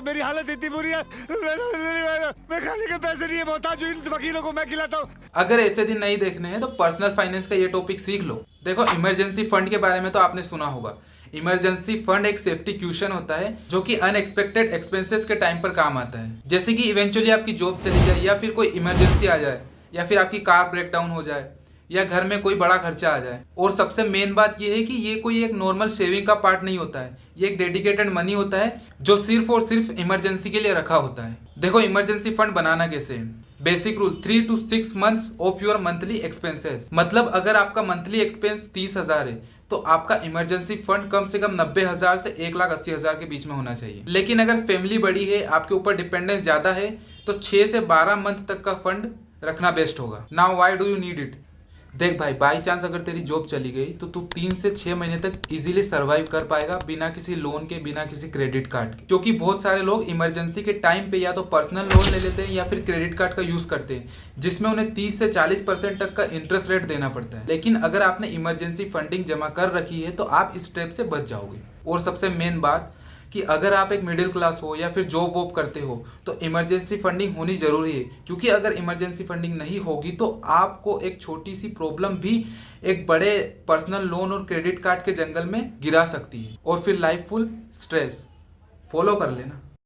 मेरी हालत इतनी बुरी है, मैं खाने के पैसे नहीं है, मोहताज हूं, इन वकीलों को मैं खिलाता हूँ। अगर ऐसे दिन नहीं देखने हैं तो पर्सनल फाइनेंस का ये टॉपिक सीख लो। देखो, इमरजेंसी फंड के बारे में तो आपने सुना होगा। इमरजेंसी फंड एक सेफ्टी क्यूशन होता है जो कि अनएक्सपेक्टेड एक्सपेंसेस के टाइम पर काम आता है। जैसे कि इवेंचुअली आपकी जॉब चली जाए, या फिर कोई इमरजेंसी आ जाए, या फिर आपकी कार ब्रेक डाउन हो जाए, या घर में कोई बड़ा खर्चा आ जाए। और सबसे मेन बात यह है कि ये कोई एक नॉर्मल सेविंग का पार्ट नहीं होता है, ये एक डेडिकेटेड मनी होता है जो सिर्फ और सिर्फ इमरजेंसी के लिए रखा होता है। देखो, इमरजेंसी फंड बनाना कैसे है। Basic rule, 3 to 6 months of your monthly expenses. मतलब अगर आपका मंथली एक्सपेंस 30,000 है तो आपका इमरजेंसी फंड कम से कम 90,000 से 1,80,000 के बीच में होना चाहिए। लेकिन अगर फैमिली बड़ी है, आपके ऊपर डिपेंडेंस ज्यादा है, तो 6 से 12 मंथ तक का फंड रखना बेस्ट होगा। Now why do you need it. देख भाई, बाई चांस अगर तेरी जॉब चली गई तो तू 3 से 6 महीने तक इजीली सरवाइव कर पाएगा बिना किसी लोन के, बिना किसी क्रेडिट कार्ड के। क्योंकि बहुत सारे लोग इमरजेंसी के टाइम पे या तो पर्सनल लोन ले लेते हैं या फिर क्रेडिट कार्ड का यूज करते हैं, जिसमें उन्हें 30 से 40% तक का इंटरेस्ट रेट देना पड़ता है। लेकिन अगर आपने इमरजेंसी फंडिंग जमा कर रखी है तो आप इस स्टेप से बच जाओगे। और सबसे मेन बात कि अगर आप एक मिडिल क्लास हो या फिर जॉब वॉब करते हो तो इमरजेंसी फंडिंग होनी जरूरी है। क्योंकि अगर इमरजेंसी फंडिंग नहीं होगी तो आपको एक छोटी सी प्रॉब्लम भी एक बड़े पर्सनल लोन और क्रेडिट कार्ड के जंगल में गिरा सकती है, और फिर लाइफ फुल स्ट्रेस। फॉलो कर लेना।